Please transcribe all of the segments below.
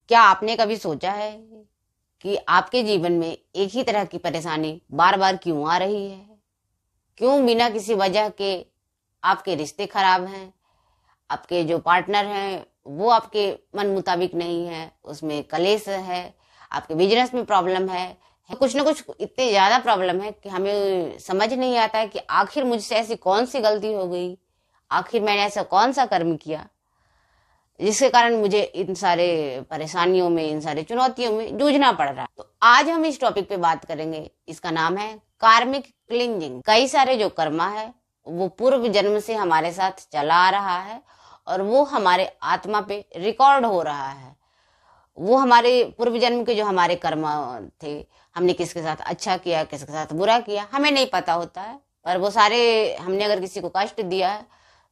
क्या आपने कभी सोचा है कि आपके जीवन में एक ही तरह की परेशानी बार बार क्यों आ रही है? क्यों बिना किसी वजह के आपके रिश्ते खराब हैं, आपके जो पार्टनर हैं वो आपके मन मुताबिक नहीं है, उसमें कलेश है, आपके बिजनेस में प्रॉब्लम है, कुछ ना कुछ इतने ज्यादा प्रॉब्लम है कि हमें समझ नहीं आता है कि आखिर मुझसे ऐसी कौन सी गलती हो गई, आखिर मैंने ऐसा कौन सा कर्म किया जिसके कारण मुझे इन सारे परेशानियों में, इन सारे चुनौतियों में जूझना पड़ रहा है। तो आज हम इस टॉपिक पे बात करेंगे। इसका नाम है कार्मिक क्लिंजिंग। कई सारे जो कर्मा है वो पूर्व जन्म से हमारे साथ चला आ रहा है और वो हमारे आत्मा पे रिकॉर्ड हो रहा है। वो हमारे पूर्व जन्म के जो हमारे कर्म थे, हमने किसके साथ अच्छा किया, किसके साथ बुरा किया, हमें नहीं पता होता है। पर वो सारे, हमने अगर किसी को कष्ट दिया है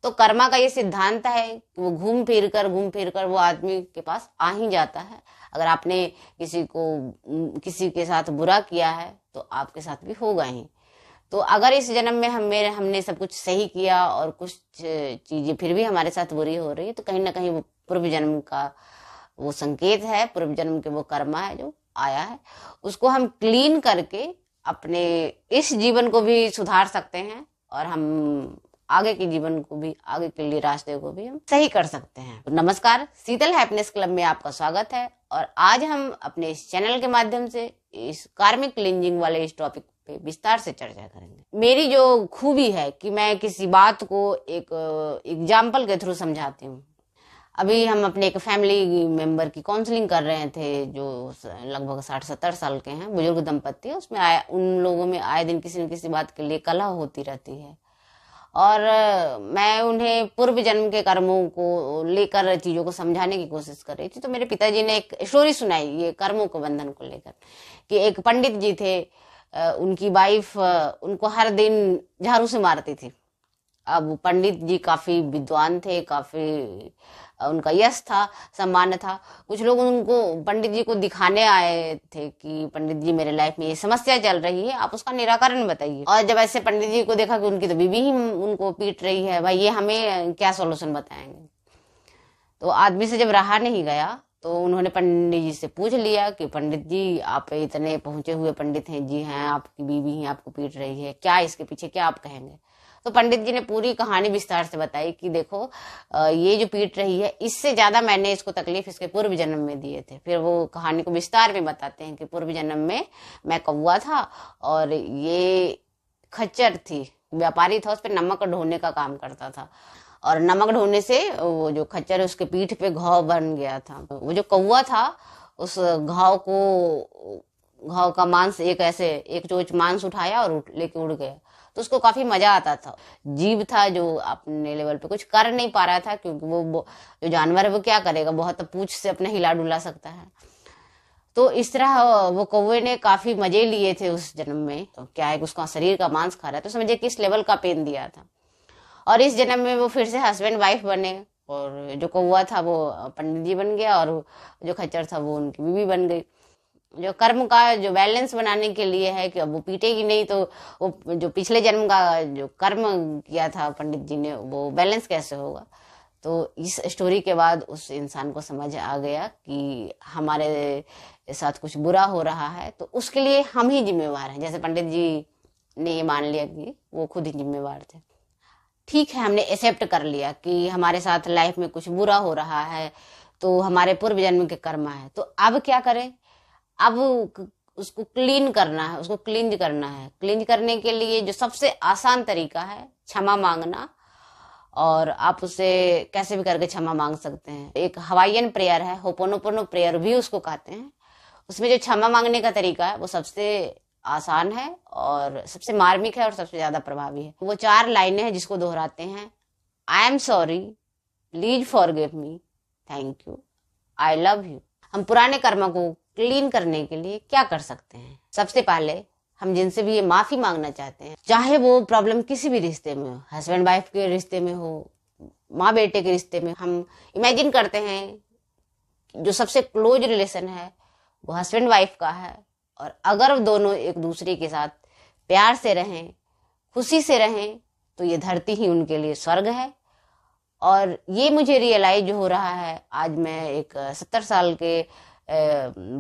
तो कर्मा का ये सिद्धांत है कि वो घूम फिर कर वो आदमी के पास आ ही जाता है। अगर आपने किसी के साथ बुरा किया है तो आपके साथ भी होगा ही। तो अगर इस जन्म में हमने सब कुछ सही किया और कुछ चीजें फिर भी हमारे साथ बुरी हो रही है, तो कहीं ना कहीं वो पूर्व जन्म का वो संकेत है, पूर्व जन्म के वो कर्मा है जो आया है। उसको हम क्लीन करके अपने इस जीवन को भी सुधार सकते हैं और हम आगे के जीवन को भी, आगे के लिए रास्ते को भी हम सही कर सकते हैं। तो नमस्कार, शीतल हैप्पीनेस क्लब में आपका स्वागत है। और आज हम अपने इस चैनल के माध्यम से इस कार्मिक क्लींजिंग वाले इस टॉपिक पे विस्तार से चर्चा करेंगे। मेरी जो खूबी है कि मैं किसी बात को एक एग्जाम्पल के थ्रू समझाती हूँ। अभी हम अपने एक फैमिली मेंबर की काउंसलिंग कर रहे थे जो लगभग 60-70 साल के हैं, बुजुर्ग दंपति है। उसमें उन लोगों में आए दिन किसी न किसी बात के लिए कलह होती रहती है और मैं उन्हें पूर्व जन्म के कर्मों को लेकर चीजों को समझाने की कोशिश कर रही थी। तो मेरे पिताजी ने एक स्टोरी सुनाई ये कर्मों को बंधन को लेकर कि एक पंडित जी थे, उनकी वाइफ उनको हर दिन झाड़ू से मारती थी। अब पंडित जी काफी विद्वान थे, काफी उनका यश था, सम्मान था। कुछ लोग उनको, पंडित जी को दिखाने आए थे कि पंडित जी मेरे लाइफ में ये समस्या चल रही है, आप उसका निराकरण बताइए। और जब ऐसे पंडित जी को देखा कि उनकी तो बीवी ही उनको पीट रही है, भाई ये हमें क्या सॉल्यूशन बताएंगे। तो आदमी से जब रहा नहीं गया तो उन्होंने पंडित जी से पूछ लिया कि पंडित जी आप इतने पहुंचे हुए पंडित हैं, जी हैं, आपकी बीवी ही आपको पीट रही है, क्या इसके पीछे क्या आप कहेंगे। तो पंडित जी ने पूरी कहानी विस्तार से बताई कि देखो ये जो पीट रही है, इससे ज्यादा मैंने इसको तकलीफ इसके पूर्व जन्म में दिए थे। फिर वो कहानी को विस्तार में बताते हैं कि पूर्व जन्म में मैं कौवा था और ये खच्चर थी, व्यापारी था, उस पर नमक ढोने का काम करता था और नमक ढोने से वो जो खच्चर है उसके पीठ पे घाव बन गया था। वो जो कौवा था उस घाव का मांस एक चोच मांस उठाया और लेके उड़ गया। तो उसको काफी मजा आता था। जीव था जो अपने लेवल पे कुछ कर नहीं पा रहा था, क्योंकि वो जो जानवर है वो क्या करेगा, बहुत पूंछ से अपना हिला डुला सकता है। तो इस तरह वो कौवे ने काफी मजे लिए थे उस जन्म में। तो क्या है कि उसका शरीर का मांस खा रहा है, तो समझे किस लेवल का पेन दिया था। और इस जन्म में वो फिर से हस्बैंड वाइफ बने और जो कौवा था वो पंडित जी बन गया और जो खच्चर था वो उनकी बीवी बन गई। जो कर्म का जो बैलेंस बनाने के लिए है कि अब वो पीटेगी नहीं, तो वो जो पिछले जन्म का जो कर्म किया था पंडित जी ने वो बैलेंस कैसे होगा। तो इस स्टोरी के बाद उस इंसान को समझ आ गया कि हमारे साथ कुछ बुरा हो रहा है तो उसके लिए हम ही जिम्मेवार हैं। जैसे पंडित जी ने ये मान लिया कि वो खुद ही जिम्मेवार थे। ठीक है, हमने एक्सेप्ट कर लिया कि हमारे साथ लाइफ में कुछ बुरा हो रहा है तो हमारे पूर्व जन्म के कर्म है। तो अब क्या करें? अब उसको क्लीन करना है, उसको क्लींज करना है। क्लींज करने के लिए जो सबसे आसान तरीका है क्षमा मांगना। और आप उसे कैसे भी करके क्षमा मांग सकते हैं। एक हवाईयन प्रेयर है, होपोनोपोनो प्रेयर भी उसको कहते हैं। उसमें जो क्षमा मांगने का तरीका है वो सबसे आसान है और सबसे मार्मिक है और सबसे ज्यादा प्रभावी है। वो 4 लाइनें हैं जिसको दोहराते हैं। आई am sorry, please forgive me, thank you, I love you. हम पुराने कर्म को क्लीन करने के लिए क्या कर सकते हैं? सबसे पहले हम जिनसे भी ये माफी मांगना चाहते हैं, चाहे वो प्रॉब्लम किसी भी रिश्ते में हो, हस्बैंड वाइफ के रिश्ते में हो, माँ बेटे के रिश्ते में, हम इमेजिन करते हैं जो सबसे क्लोज रिलेशन है वो हस्बैंड वाइफ का है। और अगर दोनों एक दूसरे के साथ प्यार से रहें, खुशी से रहें, तो ये धरती ही उनके लिए स्वर्ग है। और ये मुझे रियलाइज हो रहा है, आज मैं एक 70 साल के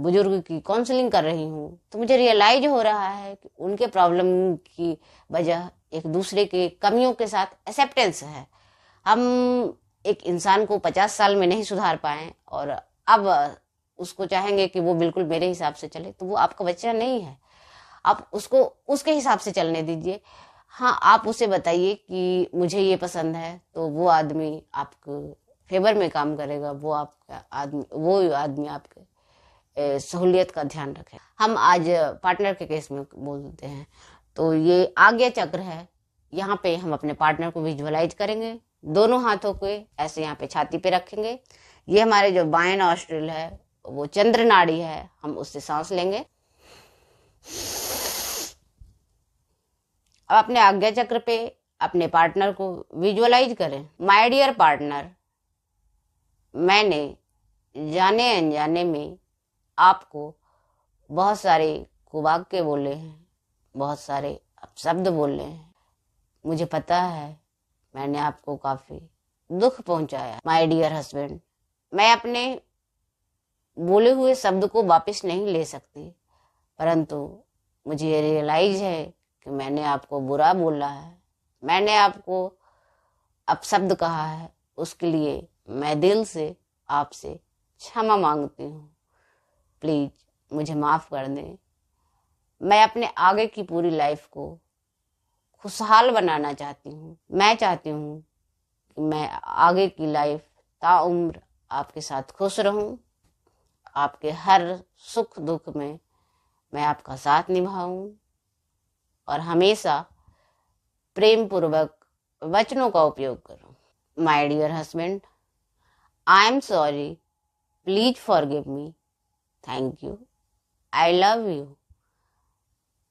बुजुर्ग की काउंसलिंग कर रही हूँ, तो मुझे रियलाइज हो रहा है कि उनके प्रॉब्लम की वजह एक दूसरे के कमियों के साथ एक्सेप्टेंस है। हम एक इंसान को 50 साल में नहीं सुधार पाए और अब उसको चाहेंगे कि वो बिल्कुल मेरे हिसाब से चले, तो वो आपका बच्चा नहीं है। आप उसको उसके हिसाब से चलने दीजिए। हाँ, आप उसे बताइए कि मुझे ये पसंद है, तो वो आदमी आपके फेवर में काम करेगा, वो आदमी आपके सहूलियत का ध्यान रखे। हम आज पार्टनर के केस में बोलते हैं, तो ये आज्ञा चक्र है। यहाँ पे हम अपने पार्टनर को विजुअलाइज करेंगे, दोनों हाथों को ऐसे यहाँ पे छाती पे रखेंगे। ये हमारे जो बाएं नॉस्ट्रिल है वो चंद्र नाड़ी है, हम उससे सांस लेंगे। अब अपने आज्ञा चक्र पे अपने पार्टनर को विजुअलाइज करें। माय डियर पार्टनर, मैंने जाने अनजाने में आपको बहुत सारे कुवाक्य बोले हैं, बहुत सारे अपशब्द बोले हैं। मुझे पता है मैंने आपको काफी दुख पहुंचाया। माय डियर हस्बैंड, मैं अपने बोले हुए शब्द को वापस नहीं ले सकती, परंतु मुझे ये रियलाइज है कि मैंने आपको बुरा बोला है, मैंने आपको अपशब्द कहा है। उसके लिए मैं दिल से आपसे क्षमा मांगती हूँ। प्लीज मुझे माफ कर दें। मैं अपने आगे की पूरी लाइफ को खुशहाल बनाना चाहती हूँ। मैं चाहती हूँ कि मैं आगे की लाइफ ताउम्र आपके साथ खुश रहूं, आपके हर सुख दुख में मैं आपका साथ निभाऊं और हमेशा प्रेम पूर्वक वचनों का उपयोग करूं। My dear husband, I am sorry, please forgive me, thank you, I love you.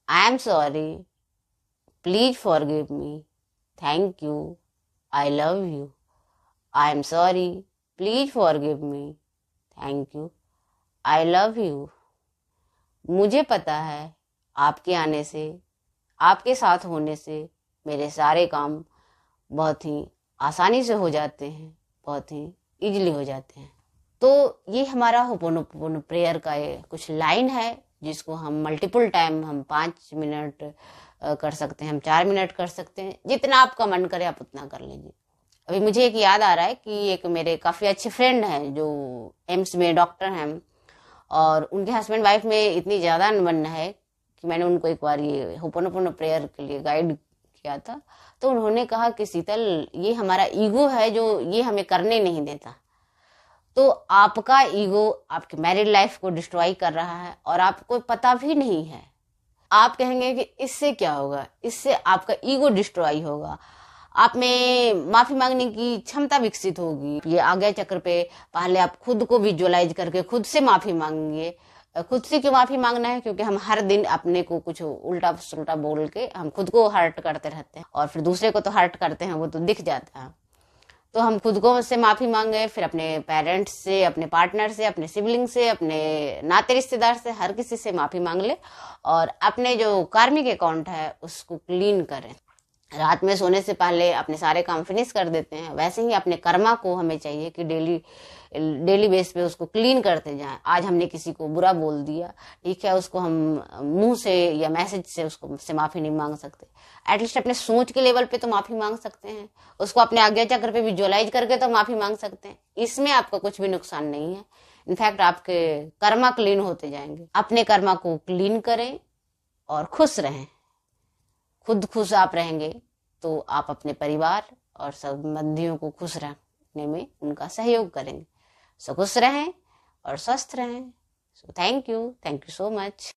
I am sorry, please forgive me, thank you, I love you. I am sorry, please forgive me, thank you, I love you. मुझे पता है आपके आने से, आपके साथ होने से मेरे सारे काम बहुत ही आसानी से हो जाते हैं, बहुत ही इजीली हो जाते हैं। तो ये हमारा होपोनोपोनो प्रेयर का ये कुछ लाइन है, जिसको हम मल्टीपल टाइम हम 5 मिनट कर सकते हैं, हम 4 मिनट कर सकते हैं, जितना आपका मन करे आप उतना कर लीजिए। अभी मुझे एक याद आ रहा है कि एक मेरे काफ़ी अच्छे फ्रेंड हैं जो एम्स में डॉक्टर हैं, और उनके हस्बैंड वाइफ में इतनी ज़्यादा अनबन है कि मैंने उनको एक बार ये होपोनोपोनो प्रेयर के लिए गाइड किया था। तो उन्होंने कहा कि शीतल, ये हमारा ईगो है जो ये हमें करने नहीं देता। तो आपका ईगो आपकी मैरिड लाइफ को डिस्ट्रॉय कर रहा है और आपको पता भी नहीं है। आप कहेंगे कि इससे क्या होगा, इससे आपका ईगो डिस्ट्रॉय होगा, आप में माफी मांगने की क्षमता विकसित होगी। ये आज्ञा चक्र पे पहले आप खुद को विजुअलाइज करके खुद से माफी मांगिए। खुद से क्यों माफी मांगना है? क्योंकि हम हर दिन अपने को कुछ उल्टा सुल्टा बोल के हम खुद को हर्ट करते रहते हैं, और फिर दूसरे को तो हर्ट करते हैं, वो तो दिख जाता है। तो हम खुद को से माफी मांगे, फिर अपने पेरेंट्स से, अपने पार्टनर से, अपने सिबलिंग से, अपने नाते रिश्तेदार से, हर किसी से माफी मांग ले और अपने जो कार्मिक अकाउंट है उसको क्लीन करें। रात में सोने से पहले अपने सारे काम फिनिश कर देते हैं, वैसे ही अपने कर्मा को हमें चाहिए कि डेली बेस पे उसको क्लीन करते जाएं। आज हमने किसी को बुरा बोल दिया, ठीक है, उसको हम मुंह से या मैसेज से उसको से माफी नहीं मांग सकते, एटलीस्ट अपने सोच के लेवल पे तो माफी मांग सकते हैं। उसको अपने आज्ञा चक्र पे विजुअलाइज करके तो माफी मांग सकते हैं। इसमें आपका कुछ भी नुकसान नहीं है, इनफैक्ट आपके कर्मा क्लीन होते जाएंगे। अपने कर्मा को क्लीन करें और खुश रहें। खुद खुश आप रहेंगे तो आप अपने परिवार और संबंधियों को खुश रखने में उनका सहयोग करेंगे। सो खुश रहें और स्वस्थ रहें। So thank you so much.